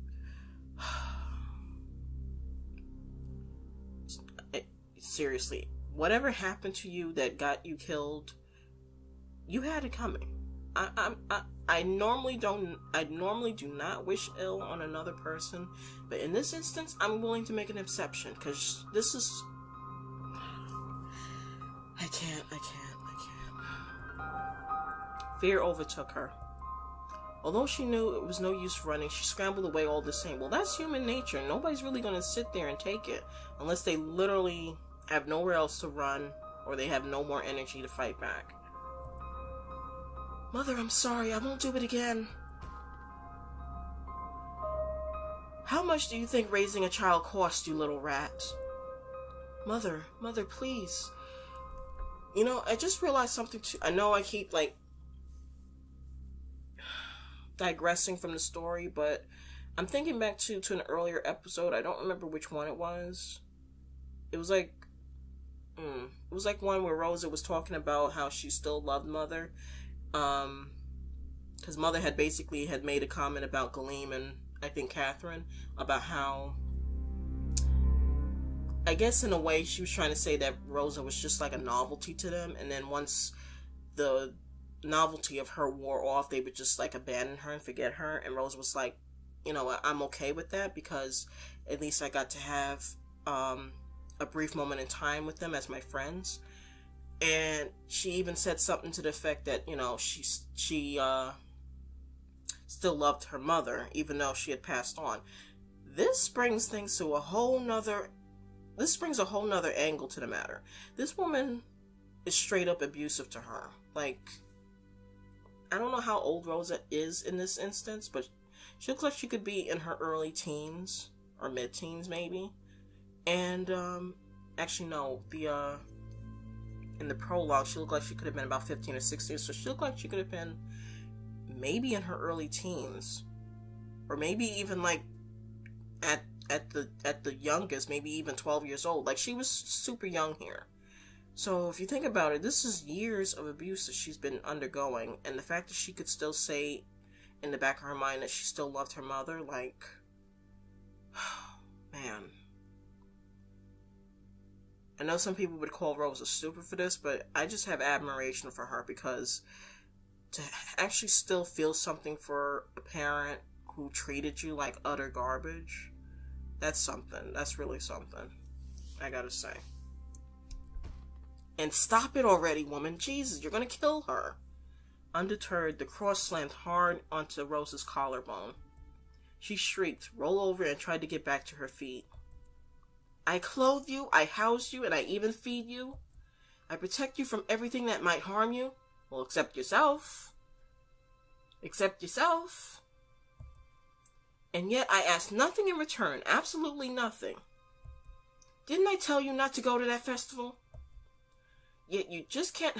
Seriously, whatever happened to you that got you killed, you had it coming. I normally do not wish ill on another person, but in this instance, I'm willing to make an exception, because this is... I can't. Fear overtook her. Although she knew it was no use running, she scrambled away all the same. Well, that's human nature. Nobody's really going to sit there and take it unless they literally have nowhere else to run or they have no more energy to fight back. Mother, I'm sorry. I won't do it again. How much do you think raising a child costs, you little rat? Mother, please. I just realized something too. I know I keep, like, digressing from the story, but I'm thinking back to an earlier episode. I don't remember which one it was. It was like one where Rosa was talking about how she still loved Mother. His mother had basically had made a comment about Galeem and I think Catherine about how, I guess in a way she was trying to say that Rosa was just like a novelty to them, and then once the novelty of her wore off, they would just like abandon her and forget her. And Rosa was like, you know, I'm okay with that because at least I got to have a brief moment in time with them as my friends. And she even said something to the effect that, you know, she still loved her mother even though she had passed on. This brings things to a whole nother angle to the matter. This woman is straight up abusive to her. Like, I don't know how old Rosa is in this instance, but she looks like she could be in her early teens or mid-teens maybe. And actually no, in the prologue she looked like she could have been about 15 or 16, so she looked like she could have been maybe in her early teens, or maybe even like at the youngest, maybe even 12 years old. Like, she was super young here. So if you think about it, this is years of abuse that she's been undergoing, and the fact that she could still say in the back of her mind that she still loved her mother, like, man. I know some people would call Rosa stupid for this, but I just have admiration for her, because to actually still feel something for a parent who treated you like utter garbage, that's something. That's really something, I gotta say. And stop it already, woman. Jesus, you're gonna kill her. Undeterred, the cross slammed hard onto Rosa's collarbone. She shrieked, rolled over, and tried to get back to her feet. I clothe you, I house you, and I even feed you. I protect you from everything that might harm you. Well, except yourself. Except yourself. And yet I ask nothing in return. Absolutely nothing. Didn't I tell you not to go to that festival? Yet you just can't...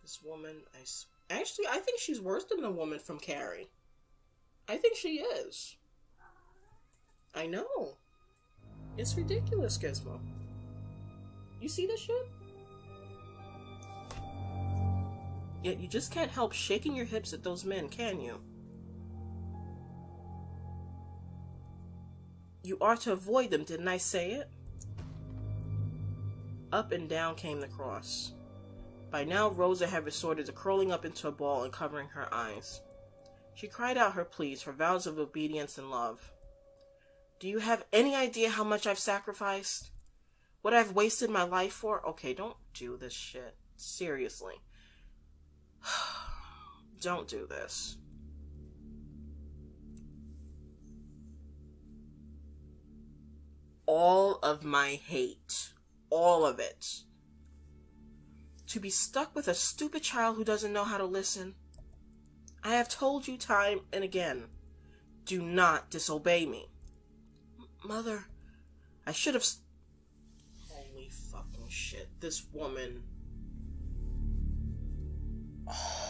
This woman, actually, I think she's worse than the woman from Carrie. I think she is. I know. It's ridiculous, Gizmo. You see this shit? Yet you just can't help shaking your hips at those men, can you? You are to avoid them, didn't I say it? Up and down came the cross. By now, Rosa had resorted to curling up into a ball and covering her eyes. She cried out her pleas, her vows of obedience and love. Do you have any idea how much I've sacrificed? What I've wasted my life for? Okay, don't do this shit. Seriously. Don't do this. All of my hate. All of it. To be stuck with a stupid child who doesn't know how to listen. I have told you time and again, do not disobey me. Mother, I should have... Holy fucking shit. This woman... Oh.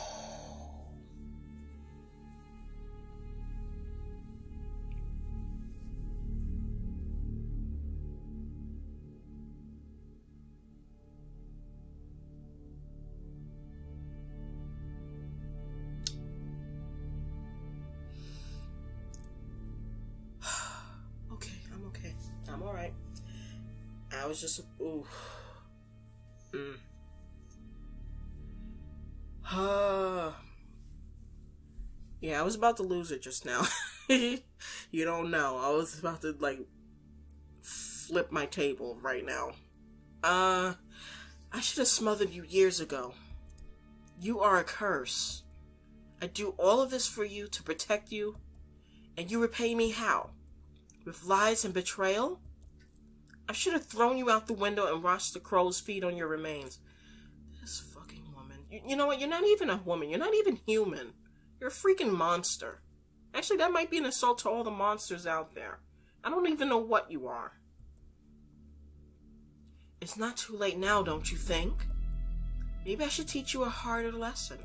I'm alright. I was just... Ooh. Yeah, I was about to lose it just now. You don't know. I was about to, like, flip my table right now. I should have smothered you years ago. You are a curse. I do all of this for you to protect you, and you repay me how? With lies and betrayal? I should have thrown you out the window and washed the crow's feet on your remains. This fucking woman. You know what? You're not even a woman. You're not even human. You're a freaking monster. Actually, that might be an insult to all the monsters out there. I don't even know what you are. It's not too late now, don't you think? Maybe I should teach you a harder lesson.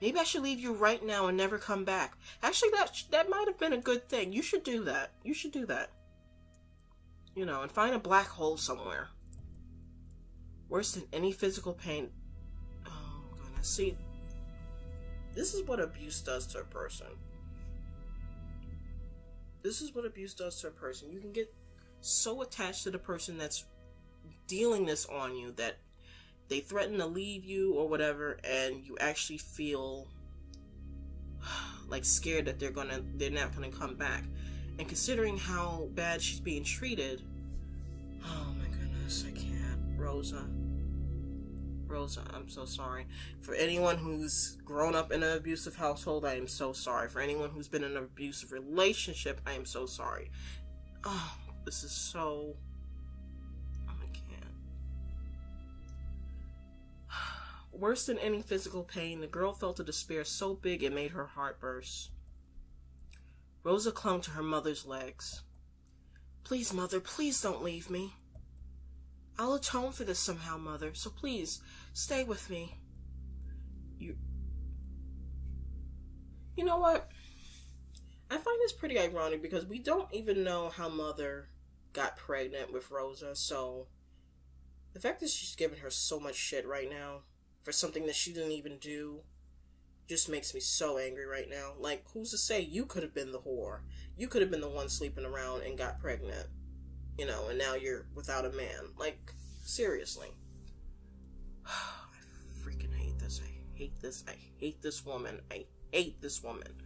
Maybe I should leave you right now and never come back. Actually, that might have been a good thing. You should do that. You should do that. You know, and find a black hole somewhere. Worse than any physical pain. Oh, goodness. See, this is what abuse does to a person. This is what abuse does to a person. You can get so attached to the person that's dealing this on you that they threaten to leave you or whatever, and you actually feel like scared that they're not gonna come back. And considering how bad she's being treated, oh my goodness, I can't. Rosa, I'm so sorry. For anyone who's grown up in an abusive household, I am so sorry. For anyone who's been in an abusive relationship, I am so sorry. Oh, this is so... I can't. Worse than any physical pain, the girl felt a despair so big it made her heart burst. Rosa clung to her mother's legs. Please, Mother, please don't leave me. I'll atone for this somehow, Mother, so please, stay with me. You know what? I find this pretty ironic because we don't even know how Mother got pregnant with Rosa, so the fact that she's giving her so much shit right now for something that she didn't even do just makes me so angry right now. Like, who's to say you could have been the whore? You could have been the one sleeping around and got pregnant. You know, and now you're without a man. Like, seriously. I freaking hate this. I hate this. I hate this woman. I hate this woman.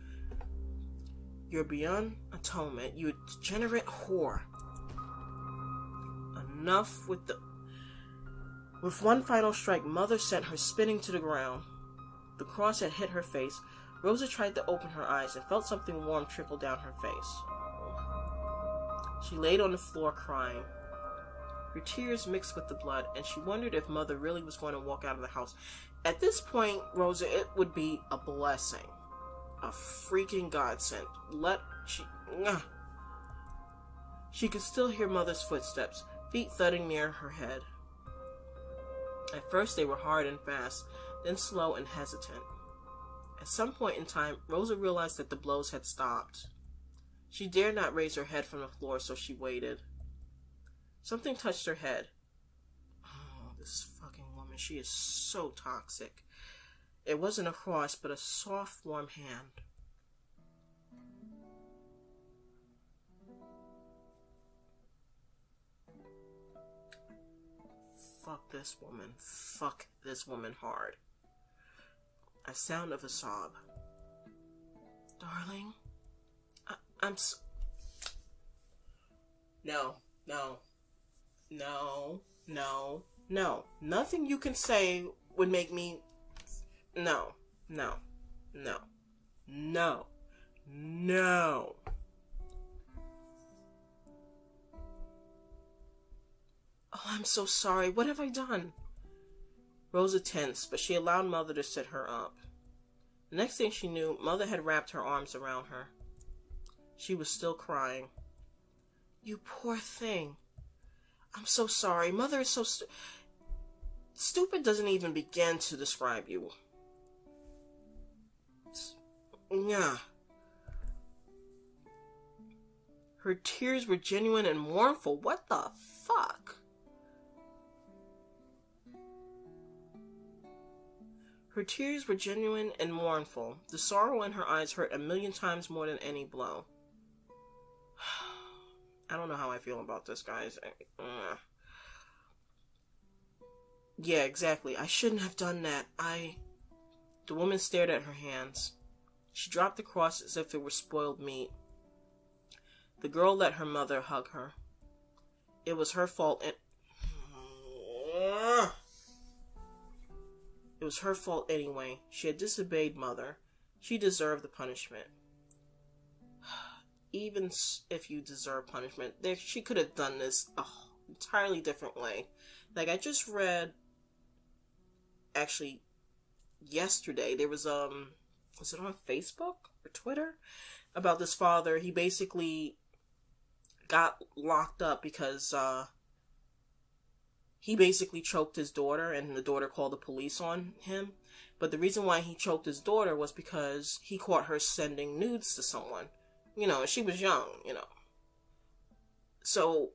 You're beyond atonement. You degenerate whore. Enough with the... With one final strike, Mother sent her spinning to the ground. The cross had hit her face. Rosa tried to open her eyes and felt something warm trickle down her face. She laid on the floor crying. Her tears mixed with the blood, and she wondered if Mother really was going to walk out of the house. At this point, Rosa, it would be a blessing. A freaking godsend. She could still hear Mother's footsteps, feet thudding near her head. At first they were hard and fast, then slow and hesitant. At some point in time, Rosa realized that the blows had stopped. She dared not raise her head from the floor, so she waited. Something touched her head. Oh, this fucking woman, she is so toxic. It wasn't a cross, but a soft, warm hand. Fuck this woman. Fuck this woman hard. A sound of a sob. Darling? I'm so... No. Nothing you can say would make me... No. Oh, I'm so sorry. What have I done? Rosa tensed, but she allowed Mother to sit her up. The next thing she knew, Mother had wrapped her arms around her. She was still crying. You poor thing. I'm so sorry. Mother is so stupid doesn't even begin to describe you. Yeah. Her tears were genuine and mournful. What the fuck? Her tears were genuine and mournful. The sorrow in her eyes hurt 1,000,000 times more than any blow. I don't know how I feel about this, guys. Yeah, exactly. I shouldn't have done that. The woman stared at her hands. She dropped the cross as if it were spoiled meat. The girl let her mother hug her. It was her fault and... It was her fault anyway. She had disobeyed Mother. She deserved the punishment. Even if you deserve punishment, she could have done this an entirely different way. Like, I just read, actually, yesterday, there was, was it on Facebook or Twitter? About this father. He basically got locked up because, he basically choked his daughter, and the daughter called the police on him. But the reason why he choked his daughter was because he caught her sending nudes to someone. You know, she was young, you know. So,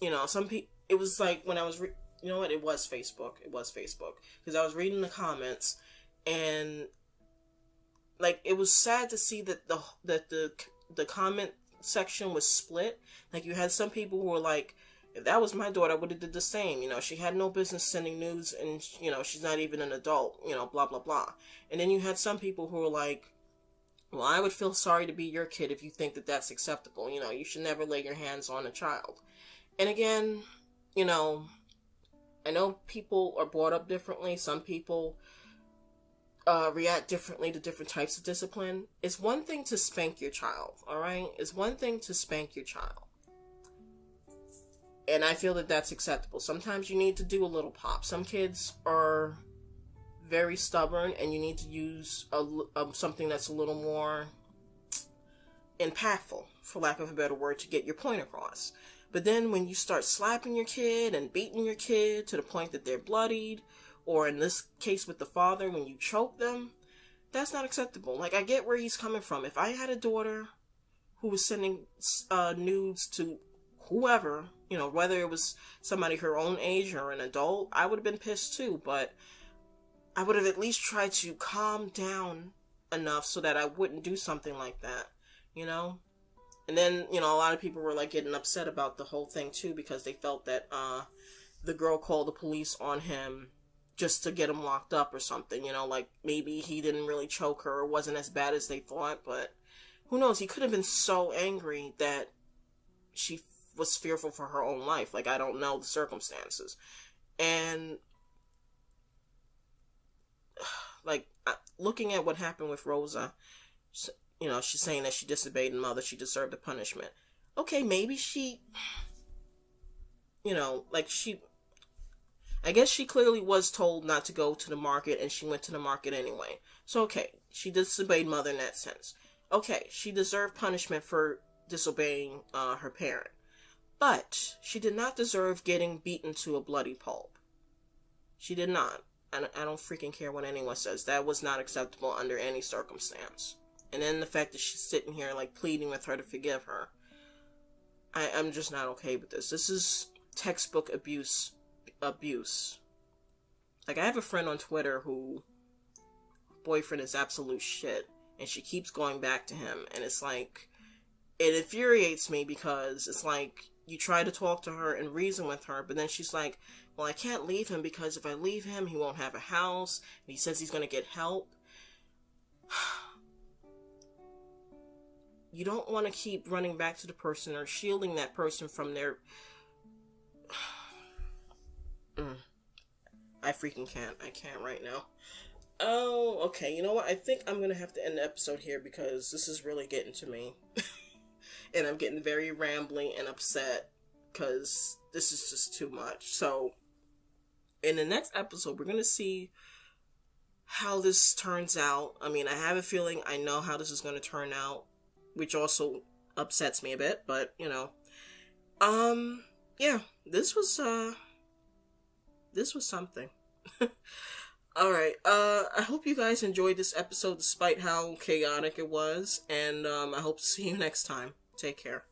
you know, some people, it was like when I was, you know what, it was Facebook. It was Facebook. Because I was reading the comments, and, like, it was sad to see that the comment section was split. Like, you had some people who were like, if that was my daughter, I would have did the same. You know, she had no business sending nudes, and, you know, she's not even an adult, you know, blah, blah, blah. And then you had some people who were like, well, I would feel sorry to be your kid if you think that that's acceptable. You know, you should never lay your hands on a child. And again, you know, I know people are brought up differently. Some people react differently to different types of discipline. It's one thing to spank your child, all right? It's one thing to spank your child. And I feel that that's acceptable. Sometimes you need to do a little pop. Some kids are very stubborn, and you need to use something that's a little more impactful, for lack of a better word, to get your point across. But then when you start slapping your kid and beating your kid to the point that they're bloodied, or in this case with the father, when you choke them, that's not acceptable. Like, I get where he's coming from. If I had a daughter who was sending nudes to whoever, you know, whether it was somebody her own age or an adult, I would have been pissed too, but I would have at least tried to calm down enough so that I wouldn't do something like that, you know? And then, you know, a lot of people were, like, getting upset about the whole thing too, because they felt that the girl called the police on him just to get him locked up or something, you know, like, maybe he didn't really choke her, or wasn't as bad as they thought, but who knows, he could have been so angry that she was fearful for her own life. Like, I don't know the circumstances. And, like, looking at what happened with Rosa, you know, she's saying that she disobeyed the mother, she deserved a punishment. Okay, maybe she, you know, like, I guess she clearly was told not to go to the market, and she went to the market anyway. So, okay, she disobeyed mother in that sense. Okay, she deserved punishment for disobeying her parent. But she did not deserve getting beaten to a bloody pulp. She did not. I don't freaking care what anyone says. That was not acceptable under any circumstance. And then the fact that she's sitting here, like, pleading with her to forgive her. I'm just not okay with this. This is textbook abuse. Like, I have a friend on Twitter who boyfriend is absolute shit, and she keeps going back to him, and it's like, it infuriates me, because it's like, you try to talk to her and reason with her, but then she's like, well, I can't leave him, because if I leave him, he won't have a house, and he says he's going to get help. You don't want to keep running back to the person or shielding that person from their... I freaking can't. I can't right now. Oh, okay. You know what? I think I'm going to have to end the episode here, because this is really getting to me. And I'm getting very rambly and upset, because this is just too much. So, in the next episode, we're going to see how this turns out. I mean, I have a feeling I know how this is going to turn out, which also upsets me a bit, but, you know. Yeah, this was something. Alright, I hope you guys enjoyed this episode despite how chaotic it was, and I hope to see you next time. Take care.